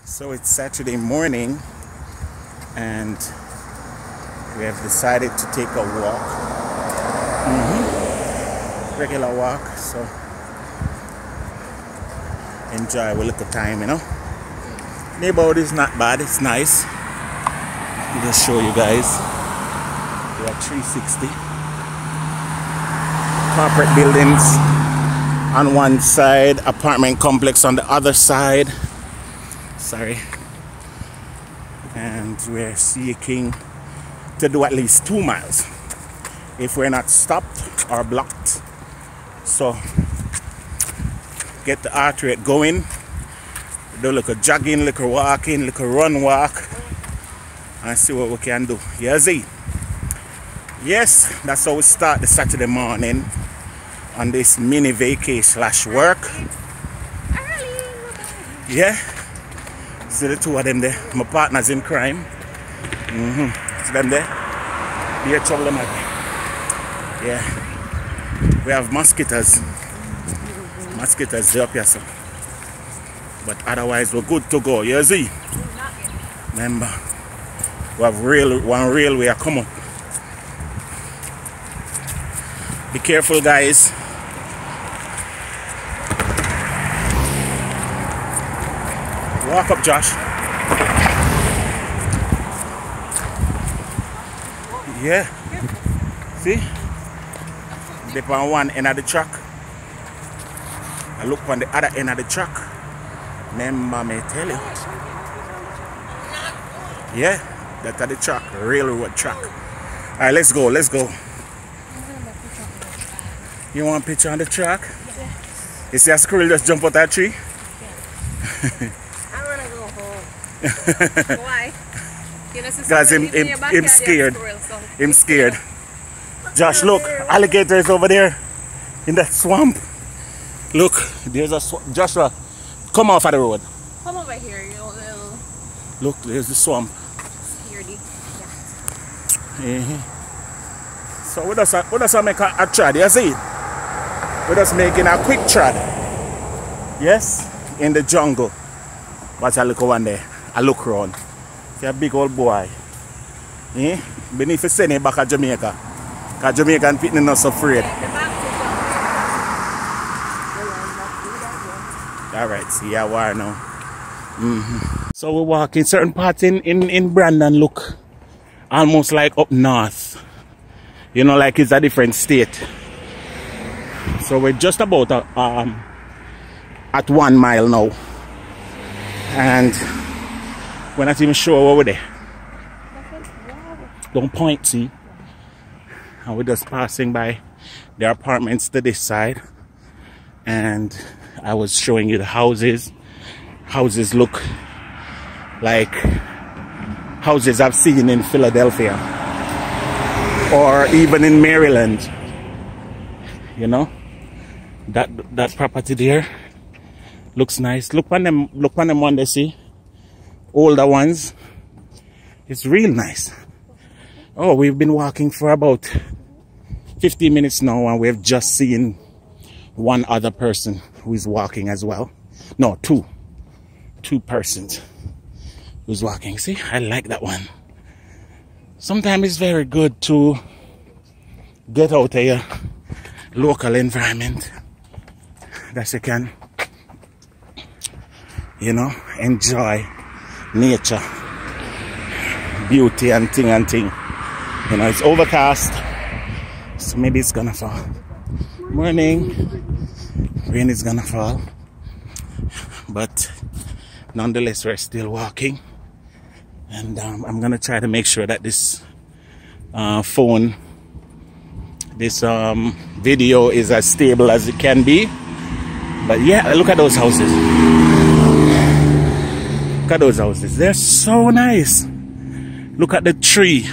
So it's Saturday morning and we have decided to take a walk. Regular walk, so enjoy a little time, you know. Neighborhood is not bad, it's nice. I'll just show you guys. We are 360. Corporate buildings on one side, apartment complex on the other side. Sorry. And we're seeking to do at least 2 miles if we're not stopped or blocked. So get the heart rate going, do a little jogging, little walking, little run walk, and see what we can do. Yardie. Yes, that's how we start the Saturday morning on this mini vacation / work. Yeah. See the two of them there, my partners in crime. See them there? Be a trouble, man. Yeah. We have mosquitoes. Mosquitoes up here, so. But otherwise, we're good to go. You see? Remember, we have one railway come up. Be careful, guys. Walk up, Josh. Yeah. See? Dip on one end of the truck. I look on the other end of the truck. Remember me tell you. Yeah, that's the truck, railroad truck. Alright, let's go, let's go. You want a picture on the truck? Yeah. You see a squirrel just jump out that tree? Yeah. I wanna go home. Why? Because him scared. Him scared. Josh, look, alligator is over there in that swamp. Look, there's a swamp. Joshua, come off of the road. Come over here, you little. Look, there's the swamp. Yardie. Yeah. So we just make a trad, you see? We're just making a quick trad. Yes? In the jungle. Watch a little one there. I look around. See a big old boy. Eh? Beneath the sending back to Jamaica. Because Jamaican people are not so afraid. Alright, see how we are now. So we walk in certain parts in Brandon, look almost like up north. You know, like it's a different state. So we're just about at 1 mile now. And we're not even sure where we're there. Don't point, see? And we're just passing by the apartments to this side. And I was showing you the houses. Houses look like houses I've seen in Philadelphia. Or even in Maryland. You know? That property there looks nice. Look on them one they see. Older ones. It's real nice. Oh, we've been walking for about 15 minutes now and we've just seen one other person who is walking as well. No, two persons who's walking. See, I like that one. Sometimes it's very good to get out of your local environment that you can, you know, enjoy nature, beauty and thing. You know, it's overcast, so maybe it's gonna fall. Morning, rain is gonna fall, but nonetheless we're still walking. And I'm gonna try to make sure that this phone, this video is as stable as it can be. But yeah, look at those houses. Look at those houses. They're so nice. Look at the tree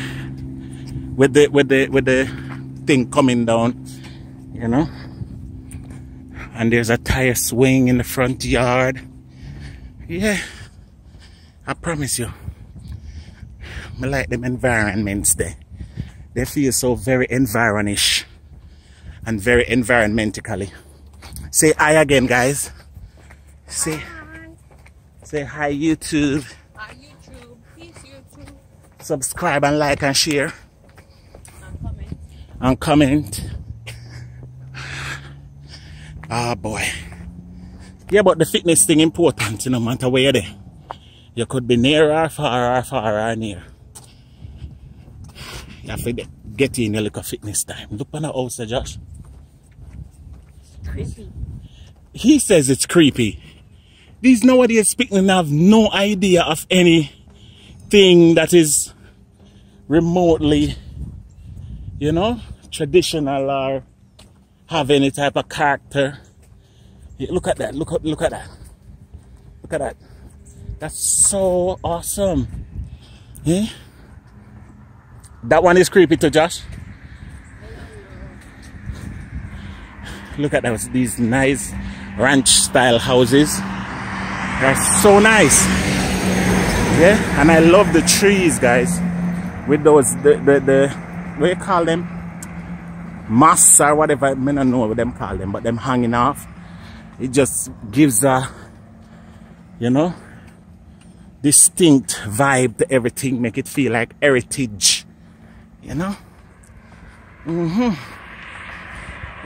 with the thing coming down, you know. And there's a tire swing in the front yard. Yeah, I promise you. I like them environments there. They feel so very environish and very environmentally. Say hi again, guys. Say Say hi, YouTube. Hi, YouTube. Peace, YouTube. Subscribe and like and share. And comment. And comment. Ah, boy. Yeah, but the fitness thing important, no matter where you're there. You could be near or far or near. You have to get in a little fitness time. Look on the house, Josh. Creepy. He says it's creepy. These nowadays people have no idea of anything that is remotely, you know, traditional or have any type of character. Look at that. Look at that. Look at that. That's so awesome. Yeah? That one is creepy to Josh. Look at those, these nice ranch style houses. They're so nice. Yeah, and I love the trees, guys. With those the what do you call them? Moss or whatever, I don't know what them call them, but them hanging off. It just gives a, you know, distinct vibe to everything, make it feel like heritage. You know?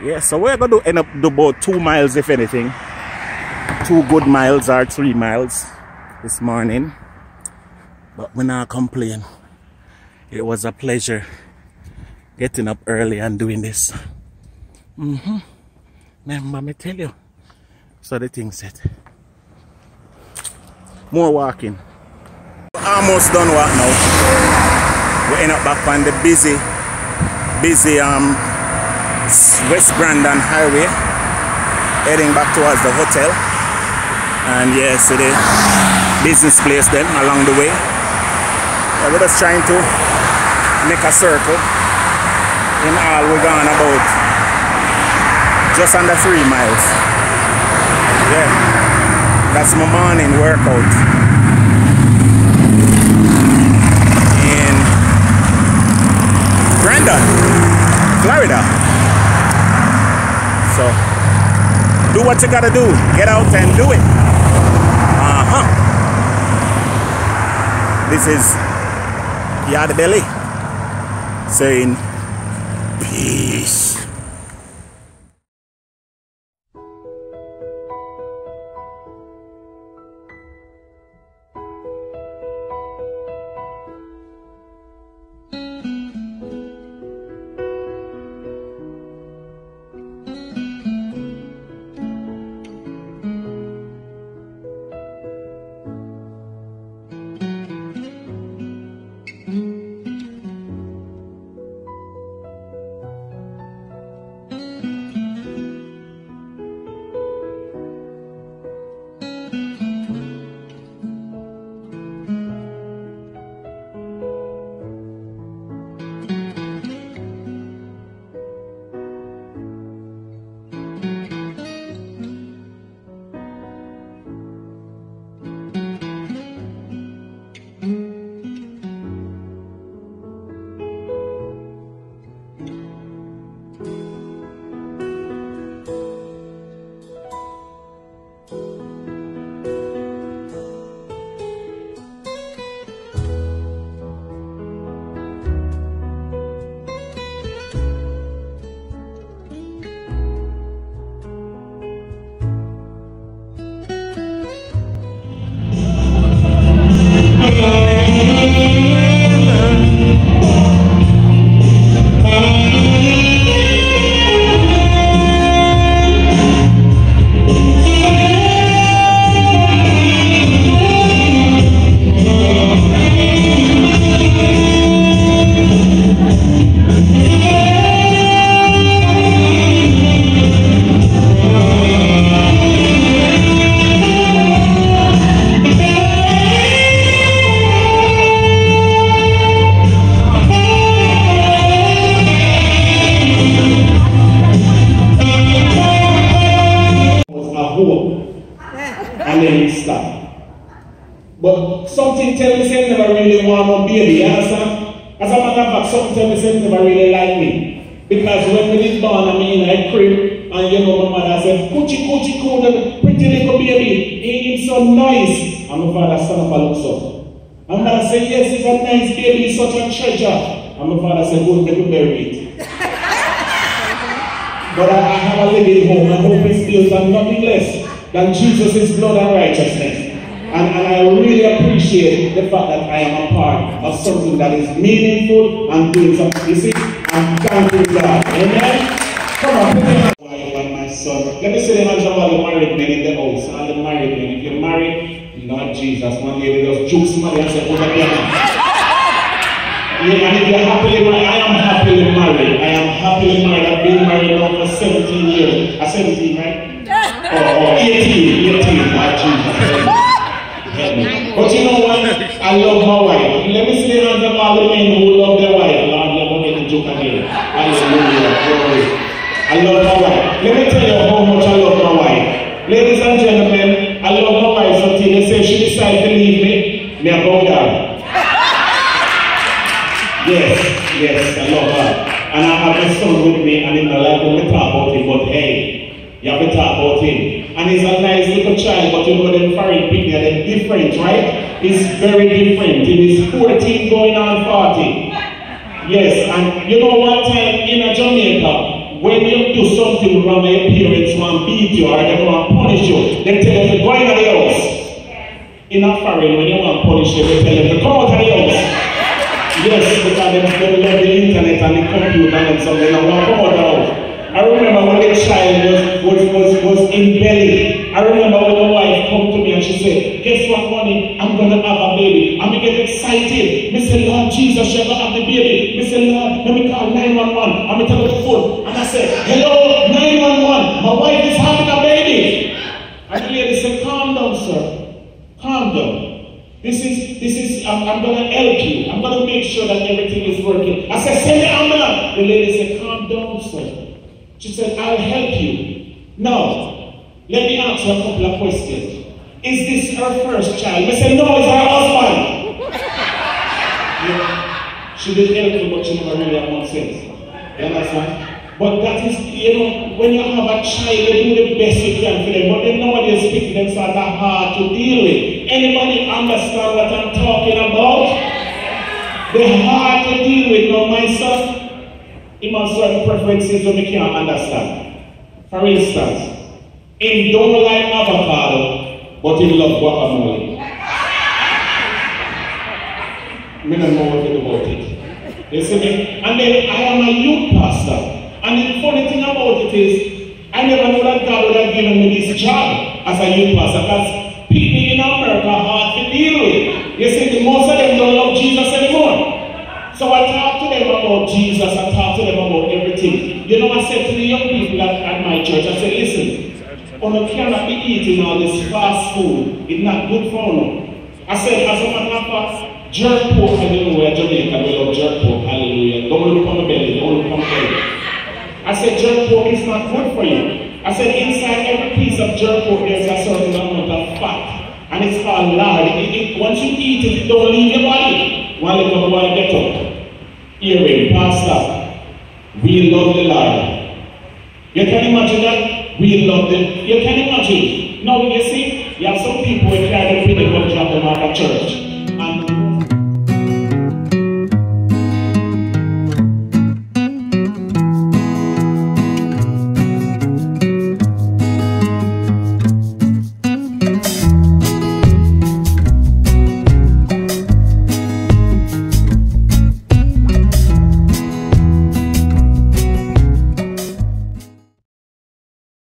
Yeah, so we're gonna end up do about 2 miles, if anything. 2 good miles or 3 miles this morning. But we're not complaining. It was a pleasure getting up early and doing this. Remember me tell you. So the thing set. More walking. Almost done walk now. We end up back on the busy West Brandon Highway, heading back towards the hotel. And yeah, so the business place then along the way. Yeah, we're just trying to make a circle. In all, we're gone about just under 3 miles. Yeah, that's my morning workout in Brandon, Florida. So do what you gotta do. Get out and do it. This is Yardie saying peace. And then it stopped. But something tell me say never really want no baby, you understand? As a matter of fact, something tell me say never really like me. Because when we did born, I mean, I crib, And you know, my mother said, Coochie, coochie, coochie, pretty little baby. He's so nice. And my father stand up and looks up. And my mother said, yes, he's a nice baby, he's such a treasure. And my father said, go let me bury it. But I have a living home. My hope is built on nothing less than Jesus' blood and righteousness. And I really appreciate the fact that I am a part of something that is meaningful and doing something. You see, I'm thankful to God. Amen? Come on, put your hands on my son. Let me see the hands of all the married men in the house. All the married men. If you're married, Lord Jesus, one lady just juke somebody and say, put up your hands. Yeah, and if you're happily married, I am happily married. I am happily married. I've been married now for 17 years. 17, right? Or 18, Lord Jesus. But you know what? I love my wife. Let me see the hands of all the men who love their wife. Lord, you're going to make a joke again. Hallelujah. I love my wife. Let me tell you how much I love my wife. Ladies and gentlemen, I love my wife until they say she decides to leave me I bow down. Yes, I love her. And I have my son with me, and in my life when we talk about him, but hey, you have to talk about him. And he's a nice little child, but you know them foreign people, they're different, right? He's very different. He is 14 going on 40. Yes, and you know one time in Jamaica, when you do something wrong, your parents want to beat you or they want to punish you, they tell you to go into the house. In a foreign, when you want to punish them, they tell you to come out of the house. Yes, because they love the internet and the computer and something. I want to come out of the house. I remember when the child was in belly. I remember when my wife come to me and she said, guess what, honey? I'm going to have a baby. I'm going to get excited. I said, Lord Jesus, you're going to have the baby. I said, Lord, let me call 911. I'm going to tell her the phone. And I said, hello, 911. My wife is having a baby. And the lady said, calm down, sir. Calm down. This is, I'm going to help you. I'm going to make sure that everything is working. I said, send the ambulance. The lady said, calm down, sir. She said, I'll help you. Now, let me ask you a couple of questions. Is this her first child? I said, no, it's her husband. Yeah. She did help me, but she never really had much sense. You understand? But that is, you know, when you have a child, you do the best you can for them. But then nowadays, people them sort of hard to deal with. Anybody understand what I'm talking about? They're hard to deal with. Now, my son, he must have certain preferences that we can't understand. For instance, he don't like avocado, but he loves guacamole. I don't know what to do about it. You see me? And then I am a youth pastor. And the funny thing about it is, I never knew that God would have given me this job as a youth pastor, because people in America are hard to deal with. You see, most of them don't love Jesus anymore. So I talk to them about Jesus, I talk to them about everything. You know, I said to the young people at my church, I said, listen, you cannot be eating all this fast food. It's not good for you. I said, as a matter of fact, jerk pork, hallelujah, Jamaica, we love jerk pork, hallelujah. Don't look on the belly, don't look on the belly. I said, jerk pork is not good for you. I said, inside every piece of jerk pork, there's a certain amount of fat. And it's called lard. Once you eat it, it don't leave your body. One little boy get up. Hearing, pastor, we love the Lord. You can imagine that? We love them. You can imagine. Now, you see, you have some people who carry the peanut butter